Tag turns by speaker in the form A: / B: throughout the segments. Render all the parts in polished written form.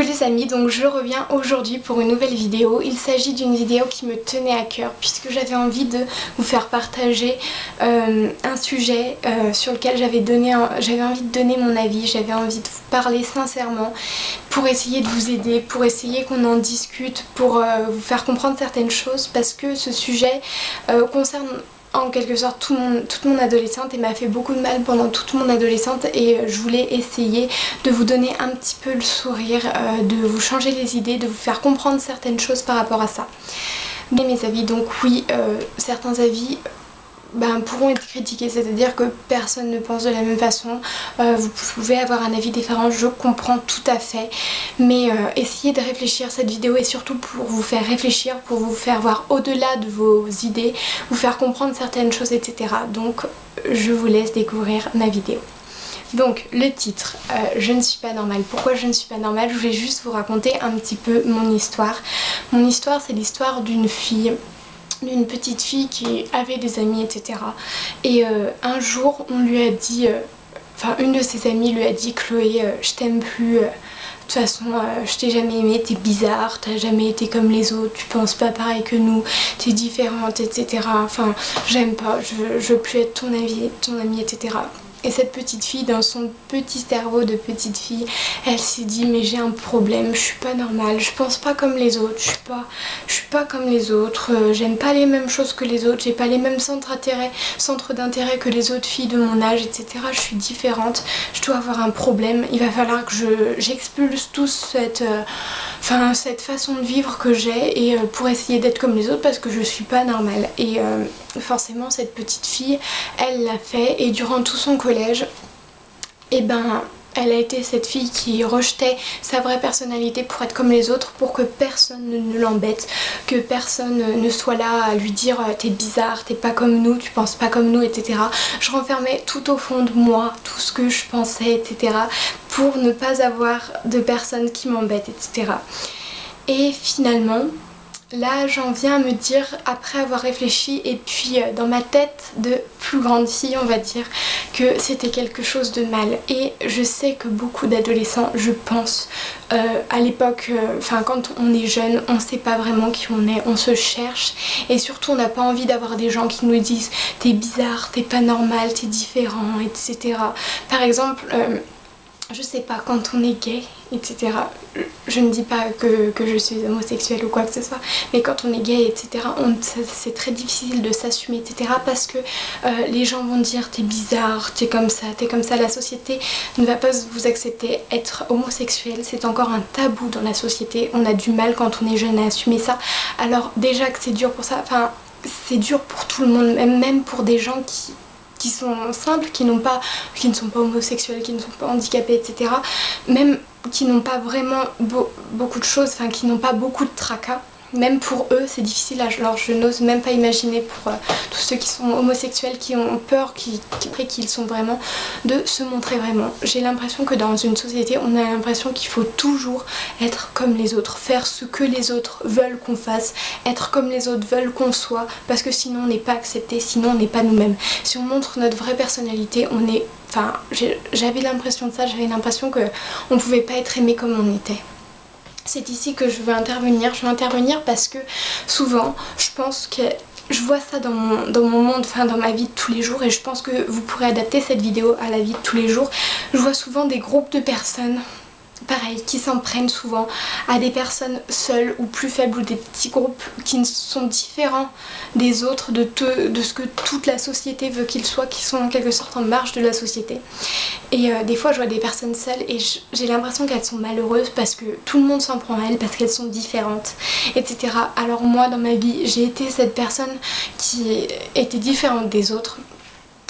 A: Coucou les amis, donc je reviens aujourd'hui pour une nouvelle vidéo. Il s'agit d'une vidéo qui me tenait à cœur puisque j'avais envie de vous faire partager un sujet sur lequel j'avais envie de donner mon avis, j'avais envie de vous parler sincèrement pour essayer de vous aider, pour essayer qu'on en discute, pour vous faire comprendre certaines choses parce que ce sujet concerne en quelque sorte toute mon adolescente et m'a fait beaucoup de mal pendant toute mon adolescente et je voulais essayer de vous donner un petit peu le sourire, de vous changer les idées, de vous faire comprendre certaines choses par rapport à ça. Mais mes avis, donc oui, certains avis pourront être critiqués, c'est-à-dire que personne ne pense de la même façon, vous pouvez avoir un avis différent, je comprends tout à fait, mais essayez de réfléchir. Cette vidéo est surtout pour vous faire réfléchir, pour vous faire voir au-delà de vos idées, vous faire comprendre certaines choses, etc. Donc je vous laisse découvrir ma vidéo. Donc le titre, je ne suis pas normale. Pourquoi je ne suis pas normale? Je voulais juste vous raconter un petit peu mon histoire. Mon histoire, c'est l'histoire d'une petite fille qui avait des amis, etc. Et un jour on lui a dit, une de ses amies lui a dit: Chloé, je t'aime plus, de toute façon je t'ai jamais aimée, t'es bizarre, t'as jamais été comme les autres, tu penses pas pareil que nous, t'es différente, etc. Enfin j'aime pas, je veux plus être ton amie, etc. Et cette petite fille, dans son petit cerveau de petite fille, elle s'est dit: mais j'ai un problème, je suis pas normale, je pense pas comme les autres, je suis pas comme les autres, j'aime pas les mêmes choses que les autres, j'ai pas les mêmes centres d'intérêt que les autres filles de mon âge, etc. Je suis différente, je dois avoir un problème, il va falloir que j'expulse toute cette façon de vivre que j'ai et pour essayer d'être comme les autres parce que je suis pas normale. Et forcément cette petite fille, elle l'a fait et durant tout son collège, elle a été cette fille qui rejetait sa vraie personnalité pour être comme les autres, pour que personne ne l'embête, que personne ne soit là à lui dire t'es bizarre, t'es pas comme nous, tu penses pas comme nous, etc. Je renfermais tout au fond de moi tout ce que je pensais, etc. pour ne pas avoir de personnes qui m'embêtent, etc. Et finalement, là j'en viens à me dire, après avoir réfléchi et puis dans ma tête de plus grande fille on va dire, que c'était quelque chose de mal. Et je sais que beaucoup d'adolescents, je pense, à l'époque, quand on est jeune, on sait pas vraiment qui on est, on se cherche et surtout on n'a pas envie d'avoir des gens qui nous disent t'es bizarre, t'es pas normal, t'es différent, etc. Par exemple, je sais pas, quand on est gay, etc. Je ne dis pas que je suis homosexuelle ou quoi que ce soit, mais quand on est gay, etc. c'est très difficile de s'assumer, etc. parce que les gens vont dire t'es bizarre, t'es comme ça. La société ne va pas vous accepter. Être homosexuel, c'est encore un tabou dans la société. On a du mal quand on est jeune à assumer ça. Alors déjà que c'est dur pour ça, c'est dur pour tout le monde, même pour des gens qui sont simples, qui ne sont pas homosexuels, qui ne sont pas handicapés, etc. Même qui n'ont pas vraiment beaucoup de choses, qui n'ont pas beaucoup de tracas. Même pour eux c'est difficile, alors je n'ose même pas imaginer pour tous ceux qui sont homosexuels, qui ont peur, après qu'ils sont vraiment, de se montrer vraiment. J'ai l'impression que dans une société on a l'impression qu'il faut toujours être comme les autres, faire ce que les autres veulent qu'on fasse, être comme les autres veulent qu'on soit, parce que sinon on n'est pas accepté, sinon on n'est pas nous-mêmes. Si on montre notre vraie personnalité, on est... j'avais l'impression de ça, j'avais l'impression qu'on ne pouvait pas être aimé comme on était. C'est ici que je veux intervenir. Je veux intervenir parce que souvent, je pense que je vois ça dans mon monde, dans ma vie de tous les jours, et je pense que vous pourrez adapter cette vidéo à la vie de tous les jours. Je vois souvent des groupes de personnes, pareil, qui s'en prennent souvent à des personnes seules ou plus faibles, ou des petits groupes qui sont différents des autres, de ce que toute la société veut qu'ils soient, qui sont en quelque sorte en marge de la société. Et des fois je vois des personnes seules et j'ai l'impression qu'elles sont malheureuses parce que tout le monde s'en prend à elles, parce qu'elles sont différentes, etc. Alors moi dans ma vie j'ai été cette personne qui était différente des autres.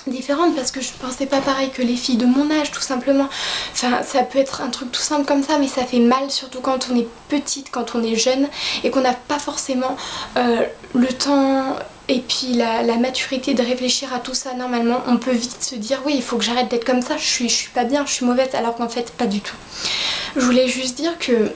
A: Différente parce que je pensais pas pareil que les filles de mon âge, tout simplement. Ça peut être un truc tout simple comme ça, mais ça fait mal, surtout quand on est petite, quand on est jeune et qu'on n'a pas forcément le temps et puis la maturité de réfléchir à tout ça. Normalement on peut vite se dire oui, il faut que j'arrête d'être comme ça, je suis pas bien, je suis mauvaise, alors qu'en fait pas du tout. Je voulais juste dire que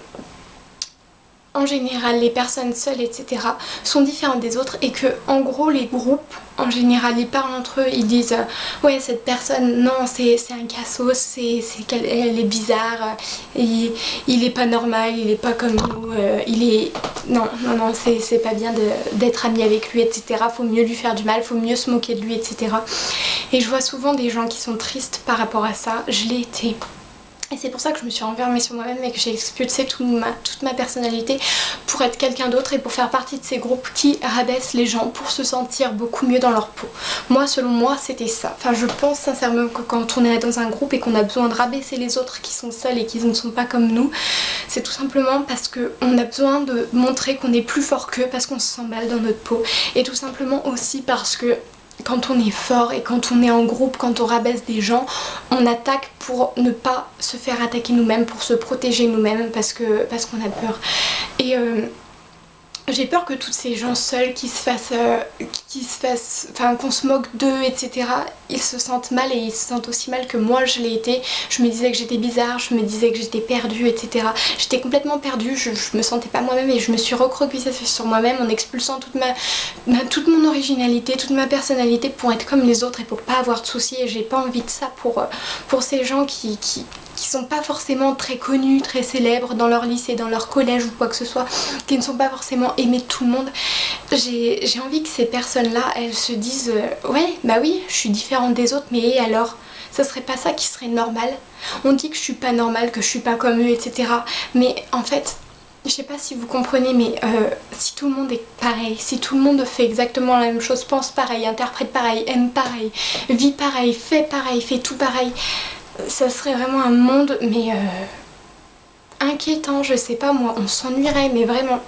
A: en général les personnes seules etc sont différentes des autres et que en gros les groupes en général ils parlent entre eux, ils disent ouais cette personne non c'est un cassos, elle est bizarre, il est pas normal, il est pas comme nous, il est... Non, c'est pas bien d'être ami avec lui etc, faut mieux lui faire du mal, faut mieux se moquer de lui etc. Et je vois souvent des gens qui sont tristes par rapport à ça, je l'ai été. Et c'est pour ça que je me suis renfermée sur moi-même et que j'ai expulsé toute ma personnalité pour être quelqu'un d'autre et pour faire partie de ces groupes qui rabaissent les gens pour se sentir beaucoup mieux dans leur peau. Moi, selon moi, c'était ça. Enfin, je pense sincèrement que quand on est dans un groupe et qu'on a besoin de rabaisser les autres qui sont seuls et qui ne sont pas comme nous, c'est tout simplement parce qu'on a besoin de montrer qu'on est plus fort qu'eux parce qu'on se sent mal dans notre peau. Et tout simplement aussi parce que quand on est fort et quand on est en groupe, quand on rabaisse des gens, on attaque pour ne pas se faire attaquer nous-mêmes, pour se protéger nous-mêmes parce qu'on a peur. Et j'ai peur que tous ces gens seuls qui se fassent, enfin qu'on se moque d'eux, etc. Ils se sentent mal et ils se sentent aussi mal que moi je l'ai été. Je me disais que j'étais bizarre, je me disais que j'étais perdue, etc. J'étais complètement perdue, je me sentais pas moi-même et je me suis recroquevillée sur moi-même en expulsant toute mon originalité, toute ma personnalité pour être comme les autres et pour pas avoir de soucis. Et j'ai pas envie de ça pour ces gens qui sont pas forcément très connus, très célèbres dans leur lycée, dans leur collège ou quoi que ce soit, qui ne sont pas forcément aimés de tout le monde. J'ai envie que ces personnes-là, elles se disent ouais, bah oui, je suis différente des autres, mais alors ça serait pas ça qui serait normal? On dit que je suis pas normale, que je suis pas comme eux, etc. Mais en fait, je sais pas si vous comprenez, mais si tout le monde est pareil, si tout le monde fait exactement la même chose, pense pareil, interprète pareil, aime pareil, vit pareil, fait tout pareil, ça serait vraiment un monde mais inquiétant, je sais pas moi, on s'ennuierait mais vraiment.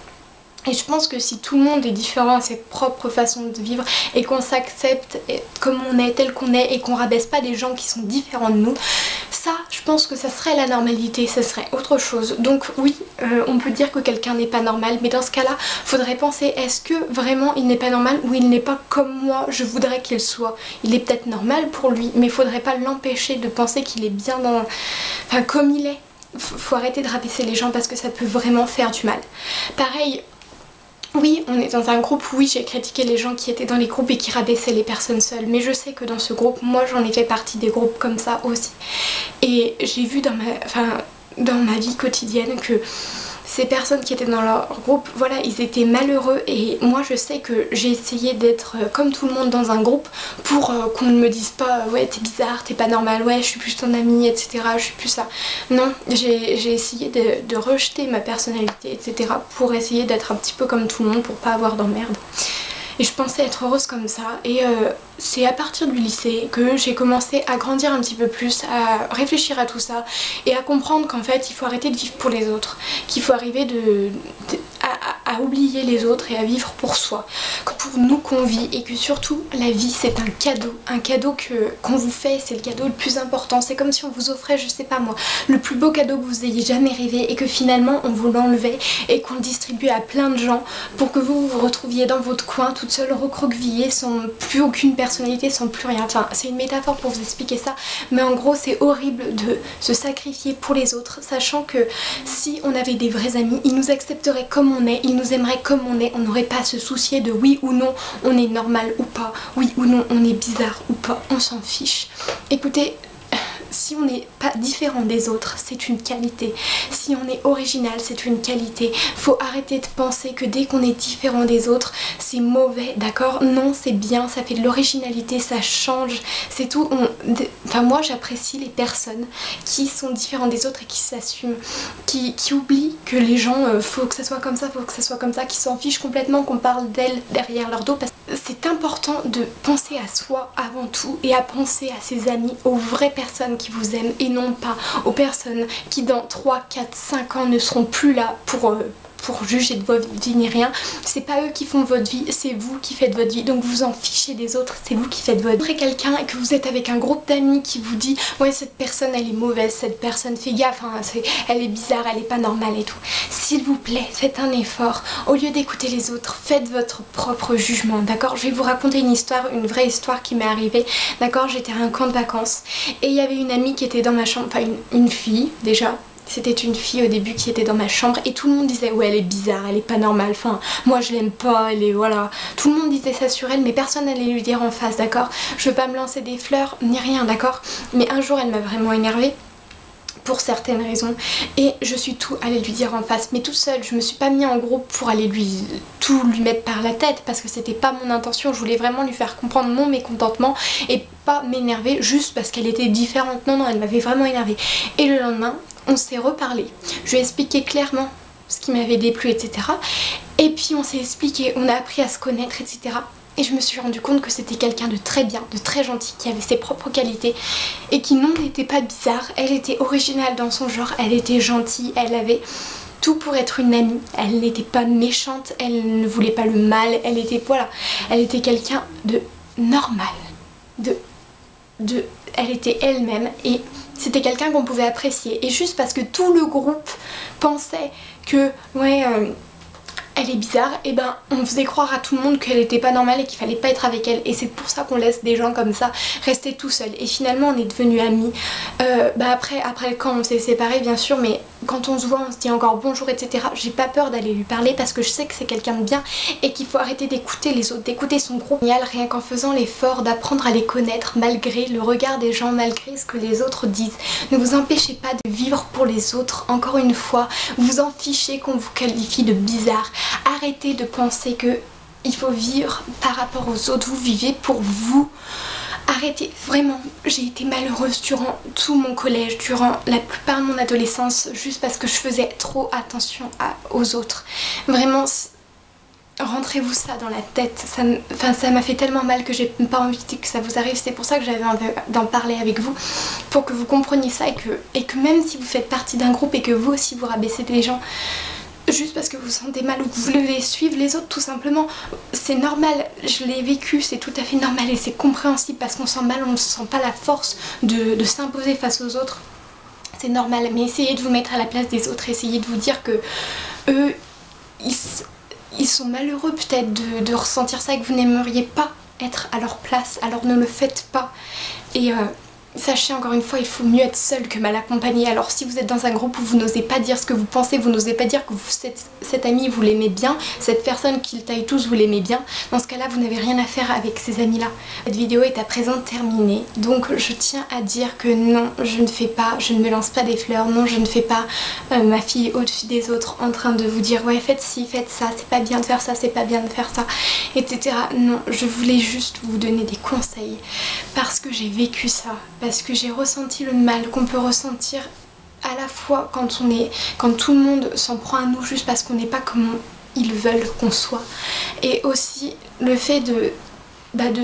A: Et je pense que si tout le monde est différent à ses propres façons de vivre et qu'on s'accepte comme on est, tel qu'on est et qu'on rabaisse pas des gens qui sont différents de nous, ça je pense que ça serait la normalité, ça serait autre chose. Donc oui, on peut dire que quelqu'un n'est pas normal, mais dans ce cas là faudrait penser, est-ce que vraiment il n'est pas normal ou il n'est pas comme moi je voudrais qu'il soit? Il est peut-être normal pour lui, mais faudrait pas l'empêcher de penser qu'il est bien dans... enfin comme il est. Faut arrêter de rabaisser les gens parce que ça peut vraiment faire du mal. Pareil, oui, on est dans un groupe, oui, j'ai critiqué les gens qui étaient dans les groupes et qui rabaissaient les personnes seules, mais je sais que dans ce groupe, moi j'en ai fait partie des groupes comme ça aussi. Et j'ai vu dans ma vie quotidienne que ces personnes qui étaient dans leur groupe, voilà, ils étaient malheureux et moi je sais que j'ai essayé d'être comme tout le monde dans un groupe pour qu'on ne me dise pas ouais t'es bizarre, t'es pas normal, ouais je suis plus ton amie, etc. Je suis plus ça. Non, j'ai essayé de rejeter ma personnalité, etc. pour essayer d'être un petit peu comme tout le monde pour pas avoir d'emmerde. Et je pensais être heureuse comme ça et c'est à partir du lycée que j'ai commencé à grandir un petit peu plus, à réfléchir à tout ça et à comprendre qu'en fait il faut arrêter de vivre pour les autres, qu'il faut arriver à oublier les autres et à vivre pour soi, que pour nous qu'on vit et que surtout la vie c'est un cadeau qu'on vous fait, c'est le cadeau le plus important. C'est comme si on vous offrait, je sais pas moi, le plus beau cadeau que vous ayez jamais rêvé et que finalement on vous l'enlevait et qu'on le distribuait à plein de gens pour que vous vous retrouviez dans votre coin toute seule recroquevillée sans plus aucune personnalité, sans plus rien. Enfin c'est une métaphore pour vous expliquer ça, mais en gros c'est horrible de se sacrifier pour les autres sachant que si on avait des vrais amis, ils nous accepteraient comme on est, ils nous aimeraient comme on est, on n'aurait pas à se soucier de oui ou non on est normal ou pas, oui ou non on est bizarre ou pas, on s'en fiche. Écoutez, si on n'est pas différent des autres, c'est une qualité. Si on est original, c'est une qualité. Faut arrêter de penser que dès qu'on est différent des autres, c'est mauvais, d'accord? Non, c'est bien, ça fait de l'originalité, ça change, c'est tout. Enfin moi j'apprécie les personnes qui sont différentes des autres et qui s'assument, qui oublient que les gens, faut que ça soit comme ça, faut que ça soit comme ça, qui s'en fichent complètement qu'on parle d'elles derrière leur dos. Parce que c'est important de penser à soi avant tout et à penser à ses amis, aux vraies personnes qui vous aiment et non pas aux personnes qui dans 3, 4, 5 ans ne seront plus là pour juger de votre vie ni rien. C'est pas eux qui font votre vie, c'est vous qui faites votre vie, donc vous en fichez des autres, c'est vous qui faites votre vie. Après quelqu'un et que vous êtes avec un groupe d'amis qui vous dit ouais cette personne elle est mauvaise, cette personne fait gaffe, hein, elle est bizarre, elle est pas normale et tout. S'il vous plaît, faites un effort, au lieu d'écouter les autres, faites votre propre jugement, d'accord? Je vais vous raconter une histoire, une vraie histoire qui m'est arrivée, d'accord? J'étais à un camp de vacances et il y avait une amie qui était dans ma chambre, enfin une fille déjà, C'était une fille au début qui était dans ma chambre et tout le monde disait ouais elle est bizarre, elle est pas normale, enfin moi je l'aime pas, elle est voilà. Tout le monde disait ça sur elle mais personne n'allait lui dire en face, d'accord? Je veux pas me lancer des fleurs ni rien, d'accord? Mais un jour elle m'a vraiment énervée pour certaines raisons et je suis tout allée lui dire en face, mais toute seule. Je me suis pas mis en groupe pour aller tout lui mettre par la tête parce que c'était pas mon intention. Je voulais vraiment lui faire comprendre mon mécontentement et pas m'énerver juste parce qu'elle était différente. Non non, elle m'avait vraiment énervée. Et le lendemain on s'est reparlé, je lui ai expliqué clairement ce qui m'avait déplu, etc. Et puis on s'est expliqué, on a appris à se connaître, etc. Et je me suis rendu compte que c'était quelqu'un de très bien, de très gentil, qui avait ses propres qualités et qui non n'était pas bizarre. Elle était originale dans son genre, elle était gentille, elle avait tout pour être une amie. Elle n'était pas méchante, elle ne voulait pas le mal, elle était, voilà, elle était quelqu'un de normal, elle était elle-même et c'était quelqu'un qu'on pouvait apprécier. Et juste parce que tout le groupe pensait que ouais elle est bizarre, et ben on faisait croire à tout le monde qu'elle était pas normale et qu'il fallait pas être avec elle. Et c'est pour ça qu'on laisse des gens comme ça rester tout seuls. Et finalement on est devenus amis. Après le camp on s'est séparés bien sûr, mais quand on se voit on se dit encore bonjour, etc. J'ai pas peur d'aller lui parler parce que je sais que c'est quelqu'un de bien et qu'il faut arrêter d'écouter les autres, d'écouter son groupe. Rien qu'en faisant l'effort d'apprendre à les connaître malgré le regard des gens, malgré ce que les autres disent. Ne vous empêchez pas de vivre pour les autres, encore une fois. Vous en fichez qu'on vous qualifie de bizarre. Arrêtez de penser que il faut vivre par rapport aux autres, vous vivez pour vous. Arrêtez, vraiment, j'ai été malheureuse durant tout mon collège, durant la plupart de mon adolescence, juste parce que je faisais trop attention aux autres. Vraiment, rentrez-vous ça dans la tête, ça m'a fait tellement mal que j'ai pas envie que ça vous arrive. C'est pour ça que j'avais envie d'en parler avec vous, pour que vous compreniez ça et que même si vous faites partie d'un groupe et que vous aussi vous rabaissez les gens, juste parce que vous vous sentez mal ou que vous devez suivre les autres tout simplement, c'est normal, je l'ai vécu, c'est tout à fait normal et c'est compréhensible parce qu'on sent mal, on ne sent pas la force de s'imposer face aux autres, c'est normal. Mais essayez de vous mettre à la place des autres, essayez de vous dire que eux, ils sont malheureux peut-être de ressentir ça et que vous n'aimeriez pas être à leur place, alors ne le faites pas. Et sachez encore une fois, il faut mieux être seul que mal accompagné. Alors si vous êtes dans un groupe où vous n'osez pas dire ce que vous pensez, vous n'osez pas dire que cet ami vous l'aimez bien, cette personne qui le taille tous vous l'aimez bien, dans ce cas là vous n'avez rien à faire avec ces amis là. Cette vidéo est à présent terminée, donc je tiens à dire que non, je ne me lance pas des fleurs, non je ne fais pas ma fille au-dessus des autres en train de vous dire ouais faites ci, faites ça, c'est pas bien de faire ça, c'est pas bien de faire ça, etc. Non, je voulais juste vous donner des conseils parce que j'ai vécu ça, parce que j'ai ressenti le mal qu'on peut ressentir à la fois quand tout le monde s'en prend à nous juste parce qu'on n'est pas comme ils veulent qu'on soit, et aussi le fait de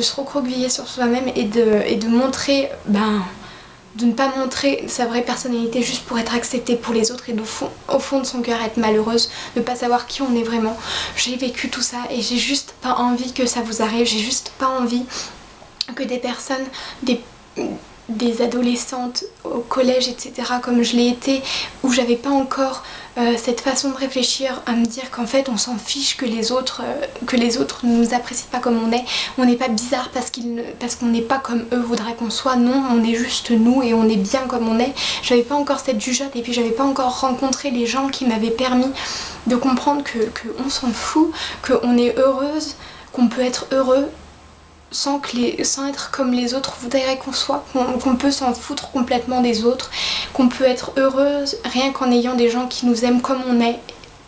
A: se recroqueviller sur soi-même et de montrer, de ne pas montrer sa vraie personnalité juste pour être acceptée pour les autres et au fond de son cœur être malheureuse, de pas savoir qui on est vraiment. J'ai vécu tout ça et j'ai juste pas envie que ça vous arrive, j'ai juste pas envie que des personnes, des adolescentes au collège, etc. comme je l'ai été, où j'avais pas encore cette façon de réfléchir, à me dire qu'en fait on s'en fiche que les autres ne nous apprécient pas comme on n'est pas bizarre parce qu'on n'est pas comme eux voudraient qu'on soit. Non, on est juste nous et on est bien comme on est. J'avais pas encore cette jugeote et puis j'avais pas encore rencontré les gens qui m'avaient permis de comprendre que on s'en fout, qu'on est heureuse, qu'on peut être heureux sans être comme les autres voudraient qu'on soit, qu'on peut s'en foutre complètement des autres, qu'on peut être heureuse rien qu'en ayant des gens qui nous aiment comme on est,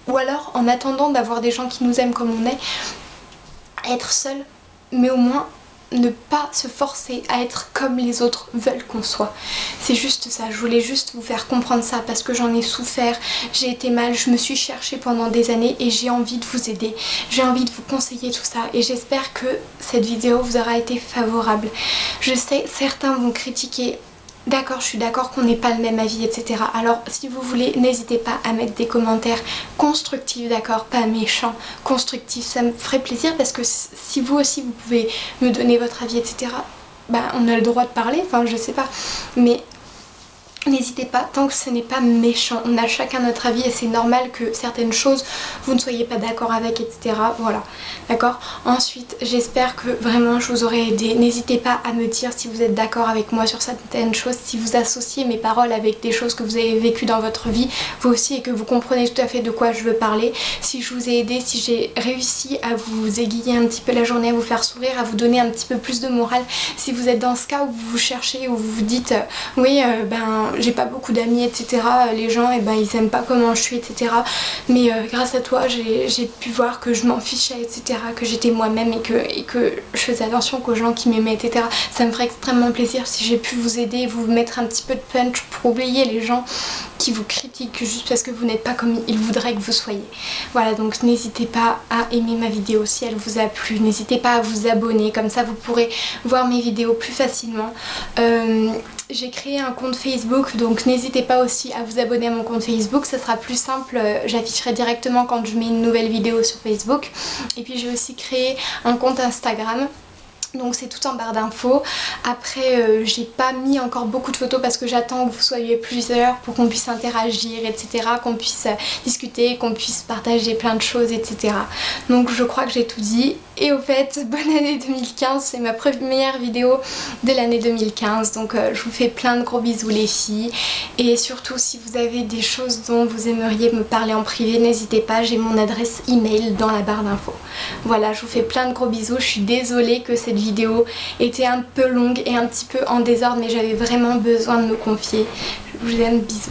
A: ou alors en attendant d'avoir des gens qui nous aiment comme on est, être seule, mais au moins ne pas se forcer à être comme les autres veulent qu'on soit. C'est juste ça, je voulais juste vous faire comprendre ça parce que j'en ai souffert, j'ai été mal, je me suis cherchée pendant des années et j'ai envie de vous aider, j'ai envie de vous conseiller tout ça et j'espère que cette vidéo vous aura été favorable. Je sais, certains vont critiquer. D'accord, je suis d'accord qu'on n'ait pas le même avis, etc. Alors si vous voulez, n'hésitez pas à mettre des commentaires constructifs, d'accord, pas méchants, constructifs, ça me ferait plaisir parce que si vous aussi vous pouvez me donner votre avis, etc. On a le droit de parler, enfin je sais pas, mais n'hésitez pas, tant que ce n'est pas méchant. On a chacun notre avis et c'est normal que certaines choses vous ne soyez pas d'accord avec, etc. Voilà, d'accord. Ensuite, j'espère que vraiment je vous aurai aidé. N'hésitez pas à me dire si vous êtes d'accord avec moi sur certaines choses, si vous associez mes paroles avec des choses que vous avez vécues dans votre vie, vous aussi, et que vous comprenez tout à fait de quoi je veux parler. Si je vous ai aidé, si j'ai réussi à vous aiguiller un petit peu la journée, à vous faire sourire, à vous donner un petit peu plus de morale. Si vous êtes dans ce cas où vous vous cherchez, où vous vous dites oui, j'ai pas beaucoup d'amis, etc. Les gens, ils aiment pas comment je suis, etc. Mais grâce à toi, j'ai pu voir que je m'en fichais, etc. Que j'étais moi-même et que je faisais attention qu'aux gens qui m'aimaient, etc. Ça me ferait extrêmement plaisir si j'ai pu vous aider, vous mettre un petit peu de punch pour oublier les gens qui vous critiquent juste parce que vous n'êtes pas comme ils voudraient que vous soyez. Voilà, donc n'hésitez pas à aimer ma vidéo si elle vous a plu. N'hésitez pas à vous abonner, comme ça vous pourrez voir mes vidéos plus facilement. J'ai créé un compte Facebook, donc n'hésitez pas aussi à vous abonner à mon compte Facebook, ça sera plus simple, j'afficherai directement quand je mets une nouvelle vidéo sur Facebook. Et puis j'ai aussi créé un compte Instagram. Donc c'est tout en barre d'infos. Après j'ai pas mis encore beaucoup de photos parce que j'attends que vous soyez plusieurs pour qu'on puisse interagir, etc. Qu'on puisse discuter, qu'on puisse partager plein de choses, etc. Donc je crois que j'ai tout dit. Et au fait, bonne année 2015, c'est ma première vidéo de l'année 2015. Donc je vous fais plein de gros bisous les filles. Et surtout si vous avez des choses dont vous aimeriez me parler en privé, n'hésitez pas, j'ai mon adresse email dans la barre d'infos. Voilà, je vous fais plein de gros bisous. Je suis désolée que cette vidéo était un peu longue et un petit peu en désordre, mais j'avais vraiment besoin de me confier. Je vous aime, bisous.